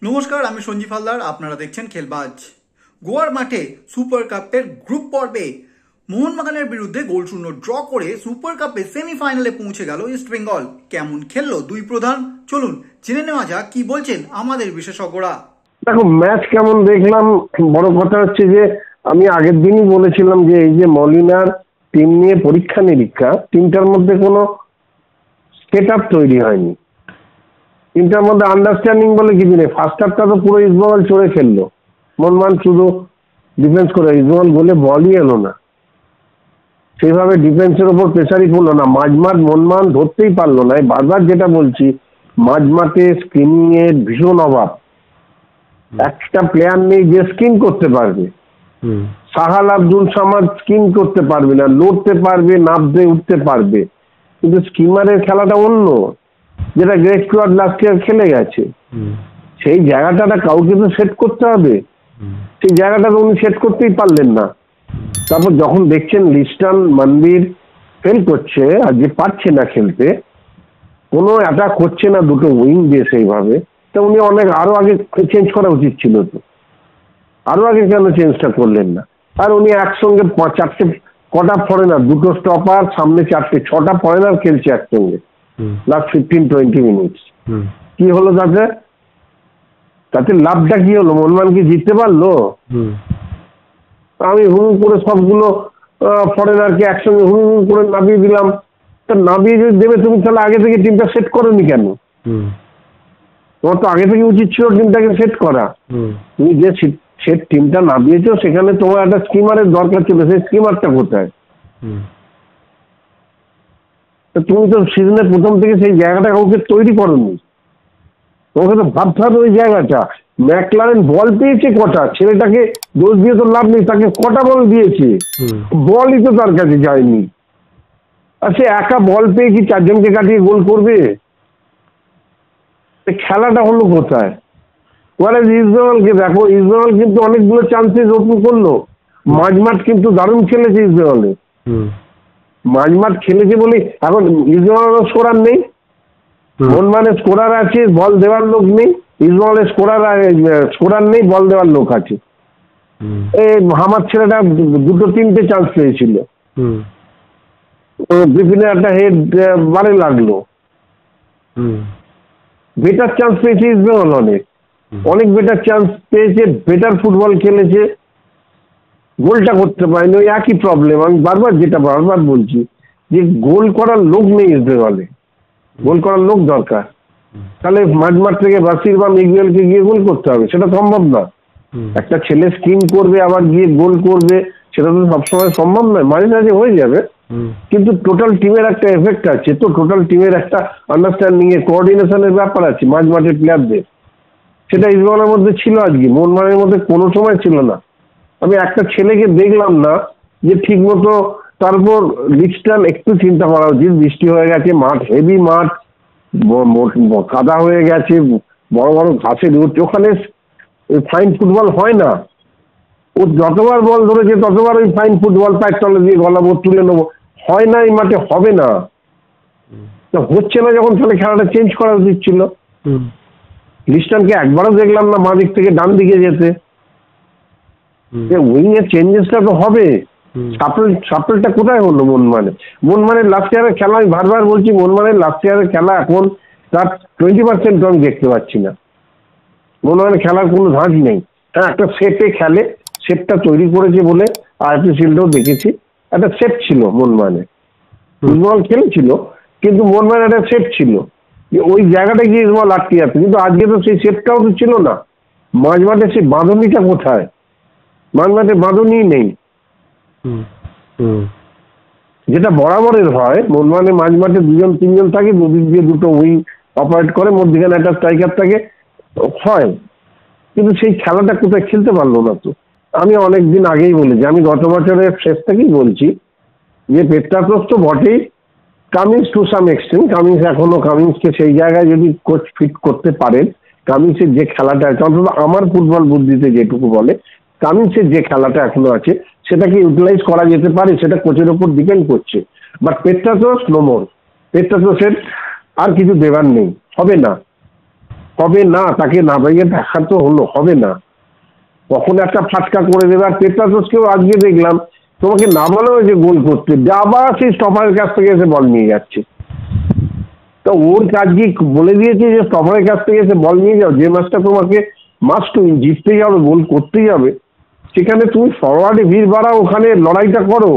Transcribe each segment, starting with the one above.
নমস্কার, আমি সঞ্জীব হালদার। আপনারা দেখছেন খেলবাজ। গোয়ার মাঠে সুপার কাপের গ্রুপ পর্বে মোহনবাগানের বিরুদ্ধে গোলশূন্য ড্র করে সুপার কাপে সেমিফাইনালে পৌঁছে গেল ইস্ট বেঙ্গল। কেমন খেললো দুই প্রধান, চলুন জেনে নেওয়া যাক কি বলছেন আমাদের বিশেষজ্ঞরা। দেখো, ম্যাচ কেমন দেখলাম, বড় কথা হচ্ছে যে আমি আগের দিনই বলেছিলাম যে এই যে মলিনার টিম নিয়ে পরীক্ষা নিরীক্ষা, টিমটার মধ্যে কোনো সেট আপ তৈরি হয়নি, টিমটার মধ্যে আন্ডারস্ট্যান্ডিং বলে কিছু নেই। ফার্স্ট হাফটা তো পুরো ইস্টবেঙ্গল চড়ে খেললো, মোহনবাগান শুধু ডিফেন্স করে, ইস্টবেঙ্গল গোলে বলই এলো না, সেইভাবে ডিফেন্সের ওপর প্রেসারই পড়লো না। মাঝমাঠ মোহনবাগান ধরতেই পারলো না। বারবার যেটা বলছি, মাঝমাঠে স্ক্রিনিং এর ভীষণ অভাব। একটা প্লেয়ার নেই যে স্কিন করতে পারবে। সাহাল আব্দুল সামাদ স্কিন করতে পারবে না, লড়তে পারবে, নামতে উঠতে পারবে, কিন্তু স্কিমারের খেলাটা অন্য, যেটা গ্রেট স্টুয়ার্ট লাস্ট ইয়ার খেলে গেছে। সেই জায়গাটা কাউকে তো সেট করতে হবে, সেই জায়গাটা তো উনি সেট করতেই পারলেন না। তারপর যখন দেখছেন লিস্টন মন্দির ফেল করছে আর যে পারছে না খেলতে, কোনো অ্যাটাক করছে না দুটো উইং দিয়ে সেইভাবে, তা উনি আরো আগে চেঞ্জ করা উচিত ছিল। তো আরো আগে কেন চেঞ্জটা করলেন না? আর উনি একসঙ্গে চারটে কটা ফরেনার, দুটো স্টপার, সামনে চারটে, 6টা ফরেনার খেলছে একসঙ্গে লাস্ট 15-20 মিনিটস। কি হলো তাতে? তাতে লাভটা কি হলো? মোহনবাগান কি জিততে পারলো? আমি হুম করে সবগুলো ফরেনারকে একসঙ্গে হুম করে নামিয়ে দিলাম। তা নামিয়ে যদি দেবে তুমি, তাহলে আগে থেকে টিমটা সেট করোনি কেন? তোমার তো আগে থেকে উচিত ছিল টিমটাকে সেট করা। তুমি যে সেট টিমটা নামিয়েছো, সেখানে তোমার একটা স্কিমারের দরকার ছিল, সেই স্কিমারটা কোথায়? তুমি তো সিজনের প্রথম থেকে সেই জায়গাটা কাউকে তৈরি করোনি। তোমাকে তো ভাবতে হবে ওই জায়গাটা। ম্যাকলারেন বল পেয়েছে কটা? ছেলেটাকে দোষ দিয়ে তো লাভ নেই, তাকে কটা বল দিয়েছে? বলই তো তার কাছে যায়নি। আর সে একা বল পেয়ে কি 4জনকে কাটিয়ে গোল করবে? খেলাটা হলো কোথায়? ইস্টবেঙ্গলকে দেখো, ইস্টবেঙ্গল কিন্তু অনেকগুলো চান্সেস ওপেন করলো। মাঝমাঠ কিন্তু দারুণ খেলেছে ইস্টবেঙ্গলে। মাঝমাঠ খেলেছে বলে এখন ইস্টবেঙ্গলের স্কোরার নেই, মোহনবাগানের স্কোরার আছে, বল দেওয়ার লোক নেই। ইস্টবেঙ্গলের স্কোরার নেই, বল দেওয়ার লোক আছে। এই হামার ছেলেটা 2-3টে চান্স পেয়েছিল, বিভিন্ন একটা হেড বারে লাগলো। বেটার চান্স পেয়েছে ইস্টবেঙ্গল, অনেক বেটার চান্স পেয়েছে, বেটার ফুটবল খেলেছে, গোলটা করতে পারেনি। ওই একই প্রবলেম। আমি বারবার বলছি যে গোল করার লোক নেই ইস্টবেঙ্গলে, গোল করার লোক দরকার। তাহলে মাঝমাঠ থেকে বাসির বা মিগুয়েলকে গিয়ে গোল করতে হবে, সেটা সম্ভব না। একটা ছেলে স্কিম করবে আবার গিয়ে গোল করবে, সেটা তো সবসময় সম্ভব নয়। মাঝে মাঝে হয়ে যাবে, কিন্তু টোটাল টিমের একটা এফেক্ট আছে। তো টোটাল টিমের একটা আন্ডারস্ট্যান্ডিং এর, কোঅর্ডিনেশনের ব্যাপার আছে মাঝমাঠের প্লেয়ারদের। সেটা ইস্টবেঙ্গলের মধ্যে ছিল, আজকে মোহনবাগানের মধ্যে কোনো সময় ছিল না। আমি একটা ছেলেকে দেখলাম না যে ঠিক মতো। তারপর লিস্টন একটু চিন্তা করা উচিত, বৃষ্টি হয়ে গেছে, মাঠ হেভি মাঠ, কাদা হয়ে গেছে, বড় বড় ঘাসের রোড, ওখানে ফাইন ফুটবল হয় না। ও যতবার বল ধরেছে ততবার ওই ফাইন ফুটবল পায়ের তলে দিয়ে গলাবো, তুলে নেবো, হয় না এই মাঠে, হবে না। হচ্ছে না যখন, তাহলে খেলাটা চেঞ্জ করা উচিত ছিল। লিস্টনকে একবারও দেখলাম না বাঁ দিক থেকে ডান দিকে যেতে। উইং এর চেঞ্জেসটা তো হবে। সাপেলটা কোথায় হলো মোহনবাগানের লাস্ট ইয়ারের খেলা? আমি বারবার বলছি, মোহনবাগানের লাস্ট ইয়ারের খেলা এখন তার 20% আমি দেখতে পাচ্ছি না। মোহনবাগানের খেলার কোনো ধাঁচ নেই। হ্যাঁ, একটা সেটে খেলে, সেটটা তৈরি করেছে বলে আইপি শিল্ডেও দেখেছি, একটা সেট ছিল মোহনবাগানের। ফুটবল খেলেছিল, কিন্তু মোহনবাগানের একটা সেট ছিল, যে ওই জায়গাটা গিয়ে ইস্টবেঙ্গল আটকে যাচ্ছে। কিন্তু আজকে তো সেই সেটটাও তো ছিল না। মাঝমাঠে সেই বাঁধনিটা কোথায়? মাঝমাঠে বাঁধনি নেই, যেটা বরাবরের হয়। মোহনবাগানের মাঝমাঠে 2-3জন থাকে, দুদিক দিয়ে দুটো উইং অপারেট করে, মধ্যখানে একটা স্ট্রাইকার থাকে, হয়। কিন্তু সেই খেলাটা কোথায়? খেলতে পারলো না তো। আমি অনেকদিন আগেই বলেছি, আমি গত বছরের শেষ থেকেই বলছি যে পেট্রাকোস তো বটেই, কামিন্স টু সাম এক্সটেন্ট, কামিন্সকে সেই জায়গায় যদি কোচ ফিট করতে পারেন, কামিন্সের যে খেলাটা আছে, অন্তত আমার ফুটবল বুদ্ধিতে যেটুকু বলে, কামিন্সের যে খেলাটা এখনো আছে সেটাকে ইউটিলাইজ করা যেতে পারে, সেটা কোচের উপর ডিপেন্ড করছে। বাট পেট্রাকোস নো মোর, পেট্রাকোসের আর কিছু দেবার নেই, হবে না। হবে না, তাকে না বাইয়ে দেখা তো হলো, হবে না। কখন একটা ফাটকা করে দেবে। আর পেট্রাসোসকেও আজকে দেখলাম তোমাকে না বলা হয়েছে গোল করতে, আবার সেই স্টপারের কাছ থেকে এসে বল নিয়ে যাচ্ছে। তো ওর কাজ কি বলে দিয়েছে যে স্টপারের কাছ থেকে এসে বল নিয়ে যাও? যে ম্যাচটা তোমাকে মাস্ট উইন, জিততেই হবে, গোল করতেই হবে, সেখানে তুমি ফরওয়ার্ডে ভিড় বাড়াও, ওখানে লড়াইটা করো।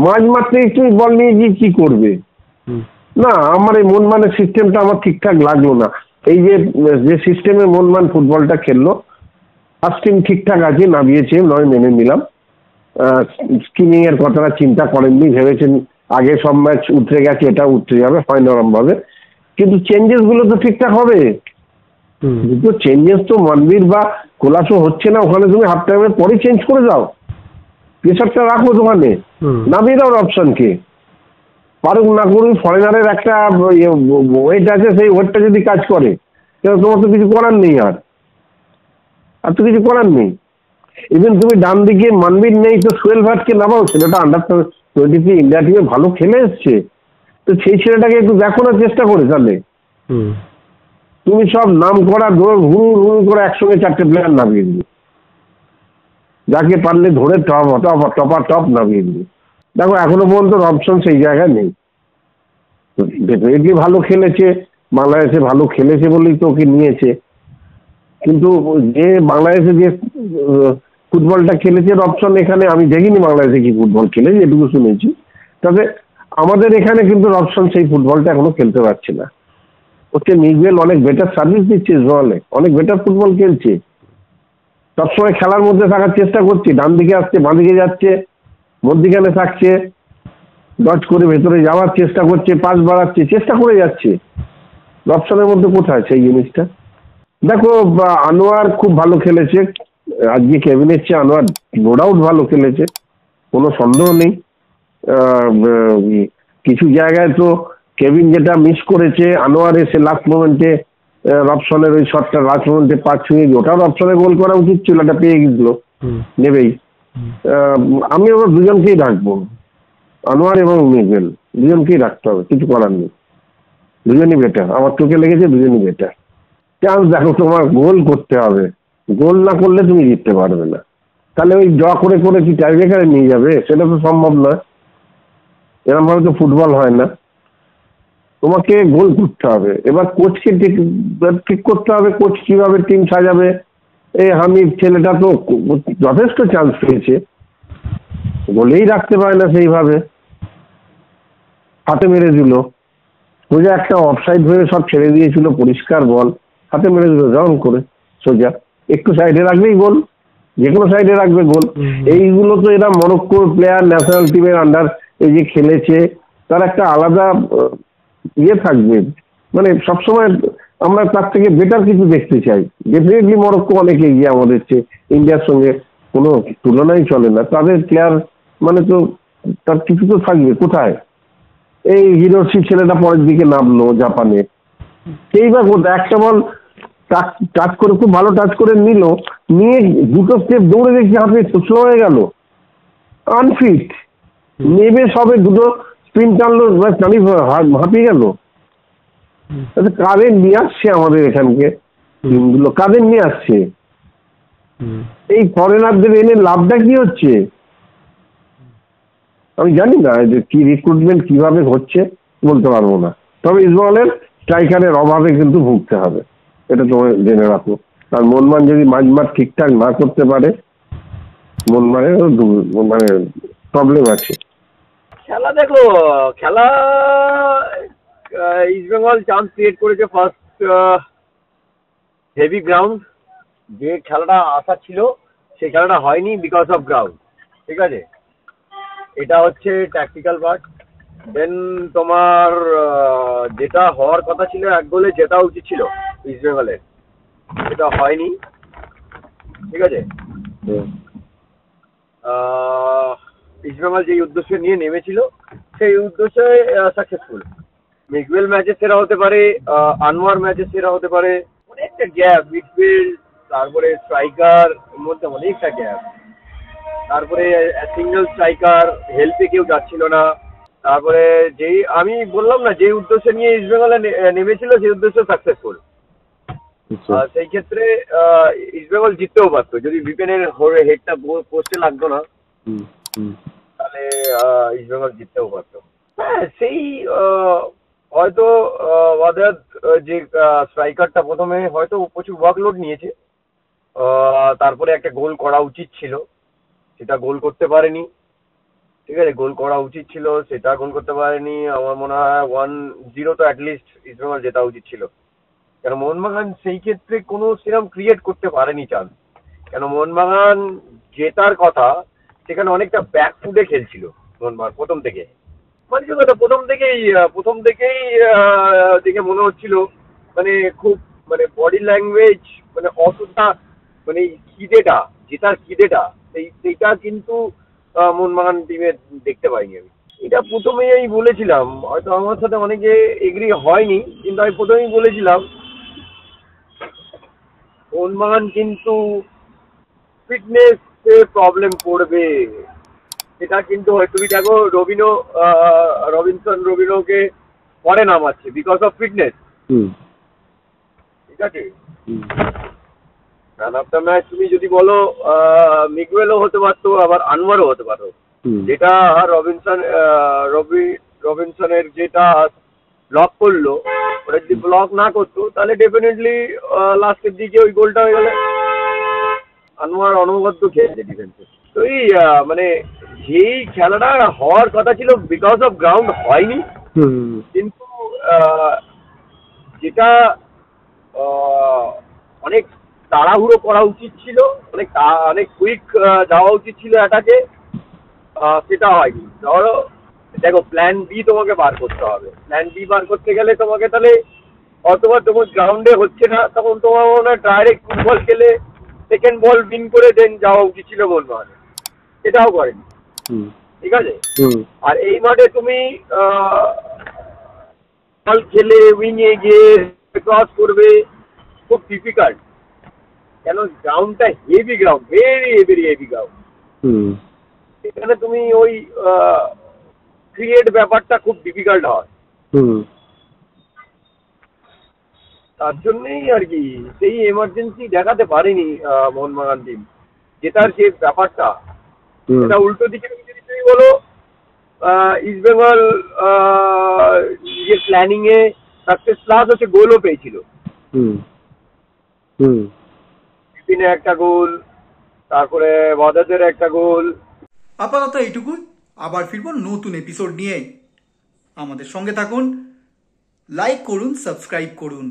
মাঝ মারতে তুমি বল নিয়ে গিয়ে কি করবে? না, আমার এই মনমানের সিস্টেমটা আমার ঠিকঠাক লাগলো না। এই যে সিস্টেমে মনমান ফুটবলটা খেললো, ফার্স্ট টিম ঠিকঠাক আছে, নামিয়েছে, নয় মেনে নিলাম। স্কিমিং এর কথাটা চিন্তা করেননি, ভেবেছেন আগে সব ম্যাচ উঠে গেছে, এটা উঠতে যাবে, হয় নরম ভাবে। কিন্তু চেঞ্জেস গুলো তো ঠিকঠাক হবে। কিন্তু চেঞ্জেস তো মনবীর বা কোলাসো হচ্ছে না, ওখানে তুমি হাফ টাইমের পরে চেঞ্জ করে দাও, প্রেশারটা রাখো দোকানে, নামিয়ে দাও অপশনকে। পারুক না করুক, ফরেনারের একটা ওয়েট আছে, সেই ওয়েটটা যদি কাজ করে তোমার তো কিছু করার নেই। আর তো কিছু করার নেই। ইভেন তুমি ডান দিকে মানবীর নেই, তো সোহেল ভাটকে নামাও, ছেলেটা আন্ডার-23 ইন্ডিয়া টিমে ভালো খেলে এসছে, তো সেই ছেলেটাকে একটু দেখো না, চেষ্টা করে। তাহলে তুমি সব নাম করা হুড়ু করে একসঙ্গে 4টে প্লেয়ার নামিয়ে দিবে, যাকে পারলে ধরে টপ নামিয়ে দিবে। দেখো এখনো পর্যন্ত অপশন সেই জায়গায় নেই। ডেফিনেটলি ভালো খেলেছে, বাংলাদেশে ভালো খেলেছে বলেই তো ওকে নিয়েছে। কিন্তু যে বাংলাদেশে যে ফুটবলটা খেলেছে অপশন, এখানে আমি দেখিনি বাংলাদেশে কি ফুটবল খেলেছে, এটুকু শুনেছি। তবে আমাদের এখানে কিন্তু অপশন সেই ফুটবলটা এখনো খেলতে পারছে না। হচ্ছে মিগুয়েল অনেক বেটার সার্ভিস দিচ্ছে, জলে অনেক বেটার ফুটবল খেলছে, সবসময় খেলার মধ্যে থাকার চেষ্টা করছে, ডান দিকে আসছে, বাঁ দিকে যাচ্ছে, মধ্যিখানে থাকছে, ডচ করে ভেতরে যাওয়ার চেষ্টা করছে, পাস বাড়াচ্ছে, চেষ্টা করে যাচ্ছে। অপশনের মধ্যে কোথায় সেই জিনিসটা? দেখো আনোয়ার খুব ভালো খেলেছে আজকে, কেভিনের চেয়ে আনোয়ার নো ডাউট ভালো খেলেছে, কোনো সন্দেহ নেই। কিছু জায়গায় তো কেভিন যেটা মিস করেছে, আনোয়ার এসে লাস্ট মোমেন্টে রবসনের ওই শটটা লাস্ট মোমেন্টে পা ছুঁয়ে গিয়ে, ওটাও রবসনের গোল করা উচিত ছিল, এটা পেয়ে গেছিল, নেবেই। আমি আবার দুজনকেই রাখবো, আনোয়ার এবং মিগুয়েল, দুজনকেই রাখতে হবে, কিছু করার নেই। দুজনই বেটার, আমার চোখে লেগেছে দুজনই বেটার। চান্স দেখো, তোমার গোল করতে হবে, গোল না করলে তুমি জিততে পারবে না। তাহলে ওই ড্র করে করে কি টাইব্রেকারে নিয়ে যাবে? সেটা তো সম্ভব নয়, এরকম ভাবে তো ফুটবল হয় না। তোমাকে গোল করতে হবে। এবার কোচকে ঠিক করতে হবে, কোচ কিভাবে টিম সাজাবে। এই হামিদ ছেলেটা তো যথেষ্ট চান্স পেয়েছে, গোলেই রাখতে পারে না সেইভাবে, হাতে মেরে দিল। সোজা একটা অফসাইড হয়ে সব ছেড়ে দিয়েছিল, পরিষ্কার বল, হাতে মেরে দিল রাউন্ড করে সোজা। একটু সাইডে রাখলেই গোল, যে কোনো সাইডে রাখবে গোল। এইগুলো তো এরা মরক্কোর প্লেয়ার, ন্যাশনাল টিমের আন্ডার এই যে খেলেছে, তার একটা আলাদা থাকবে, মানে সবসময় আমরা তার থেকে বেটার কিছু দেখতে চাই। ডেফিনেটলি মরক্কো অনেক এগিয়ে আমাদের চেয়ে, ইন্ডিয়ার সঙ্গে কোনো তুলনাই চলে না। তাদের প্লেয়ার মানে তো তার কিছু তো থাকবে, কোথায়? এই হিরোশি ছেলেটা পরের দিকে নামলো জাপানে, সেই বা কোথায় একটা বল টাচ করে, খুব ভালো টাচ করে নিয়ে দুটো স্টেপ দৌড়ে দেখি হাতে স্লো হয়ে গেল, আনফিট, নেবে সবে দুটো স্পিন টানলো, হাঁপিয়ে গেল। কাদের নিয়ে আসছে আমাদের এখানকে টিমগুলো, কাদের নিয়ে আসছে? এই ফরেনারদের এনে লাভটা কি হচ্ছে আমি জানি না, যে কি রিক্রুটমেন্ট কিভাবে হচ্ছে বলতে পারবো না। তবে ইসমাইলের স্ট্রাইকারের অভাবে কিন্তু ভুগতে হবে, এটা তোমায় জেনে রাখো। আর মনমান যদি মাঝমাঠ ঠিকঠাক না করতে পারে, মনমানের মানে প্রবলেম আছে। খেলা দেখো, খেলা ইস্ট বেঙ্গল চান্স ক্রিয়েট করেছে ফার্স্ট হেভি গ্রাউন্ড, যে খেলাটা আশা ছিল সেই খেলাটা হয়নি বিকজ অফ গ্রাউন্ড, ঠিক আছে, এটা হচ্ছে ট্যাকটিক্যাল পার্ট। দেন তোমার যেটা হওয়ার কথা ছিল, এক গোলে জেতা উচিত ছিল ইস্ট বেঙ্গলের, সেটা হয়নি, ঠিক আছে। ইস্ট বেঙ্গল যেই উদ্দেশ্য নিয়ে নেমেছিল সেই উদ্দেশ্যে সাকসেসফুল। মিগুয়েল ম্যাচে সেরা হতে পারে, আনোয়ার ম্যাচে সেরা হতে পারে, অনেকটা গ্যাপ মিডফিল্ড, তারপরে স্ট্রাইকার মধ্যে অনেকটা গ্যাপ, তারপরে সিঙ্গেল স্ট্রাইকার, হেল্পে কেউ যাচ্ছিল না। তারপরে যেই আমি বললাম না, যে উদ্দেশ্য নিয়ে ইস্ট বেঙ্গলে নেমেছিল সেই উদ্দেশ্য সাকসেসফুল। সেই ক্ষেত্রে ইস্ট বেঙ্গল জিততেও পারতো যদি বিপিনের হেডটা পোস্টে লাগতো না, তাহলে ইস্ট বেঙ্গল জিততেও পারতো। হ্যাঁ, সেই হয়তো ওয়াদাদ যে স্ট্রাইকারটা প্রথমে হয়তো প্রচুর ওয়ার্কলোড নিয়েছে, তারপরে একটা গোল করা উচিত ছিল, সেটা গোল করতে পারেনি। ঠিক আছে, গোল করা উচিত ছিল, সেটা গোল করতে পারেনি। আমার মনে হয় 1-0 তো অ্যাটলিস্ট ইস্টবেঙ্গল জেতা উচিত ছিল, কেন মোহনবাগান সেই ক্ষেত্রে কোনো সেরকম ক্রিয়েট করতে পারেনি চান্স। কেন মোহনবাগান জেতার কথা, সেখানে অনেকটা ব্যাকফুটে খেলছিল মোহনবাগান প্রথম থেকে। মানে যে কথা প্রথম থেকেই দেখে মনে হচ্ছিল মানে খুব মানে বডি ল্যাঙ্গুয়েজ মানে অতটা মানে খিদেটা, জেতার খিদেটা সেইটা কিন্তু মোহনবাগান টিমে দেখতে পাইনি আমি। এটা প্রথমেই আমি বলেছিলাম, হয়তো আমার সাথে অনেকে এগ্রি হয়নি, কিন্তু আমি প্রথমেই বলেছিলাম মোহনবাগান কিন্তু ফিটনেস প্রবলেম করবে। এটা কিন্তু তুমি দেখো রবিনকে পরে নামাচ্ছে বিকজ অফ ফিটনেস। ঠিক আছে, ম্যান অফ দ্য ম্যাচ তুমি যদি বলো মিগুয়েলও হতে পারতো, আবার আনোয়ারও হতে পারতো। যেটা রবিনসনের যেটা ব্লক করলো, ওটা যদি ব্লক না করতো তাহলে ডেফিনেটলি লাস্টের দিকে ওই গোলটা হয়ে গেলে। আনোয়ার অনবদ্য খেলেছে ডিফেন্সে। তো এই মানে যেই খেলাটা হওয়ার কথা ছিল বিকজ অফ গ্রাউন্ড হয়নি, কিন্তু যেটা অনেক তাড়াহুড়ো করা উচিত ছিল, অনেক কুইক যাওয়া উচিত ছিল অ্যাটাকে, সেটা হয়নি। ধরো দেখো, প্ল্যান বি তোমাকে বার করতে হবে। প্ল্যান বি বার করতে গেলে তোমাকে তাহলে অথবা তোমার গ্রাউন্ডে হচ্ছে না, তখন তোমার মনে হয় ডাইরেক্ট ফুটবল খেলে সেকেন্ড বল উইন করে দেন যাওয়া উচিত ছিল মোহনবাগানের, সেটাও করেনি। ঠিক আছে, আর এই মাঠে তুমি বল খেলে উইংয়ে গিয়ে ক্রস করবে, খুব ডিফিকাল্ট। কেন গ্রাউন্ডটা heavy ground, very heavy ground. এখানে তুমি ওই ক্রিয়েট ব্যাপারটা খুব ডিফিকাল্ট হয়। তার জন্যই আর কি সেই এমার্জেন্সি দেখাতে পারেনি মোহনবাগান টিম। জেতার যে ব্যাপারটা, এটা উল্টো দিকে যদি তুমি বলো ইস্ট বেঙ্গল যে প্ল্যানিং এ সাকসেস প্লাস হচ্ছে গোলও পেয়েছিল। বিপিনে একটা গোল, তারপরে ওয়াদাদের একটা গোল। আপাতত এইটুকুই, আবার ফিরবো নতুন এপিসোড নিয়ে। আমাদের সঙ্গে থাকুন, লাইক করুন, সাবস্ক্রাইব করুন।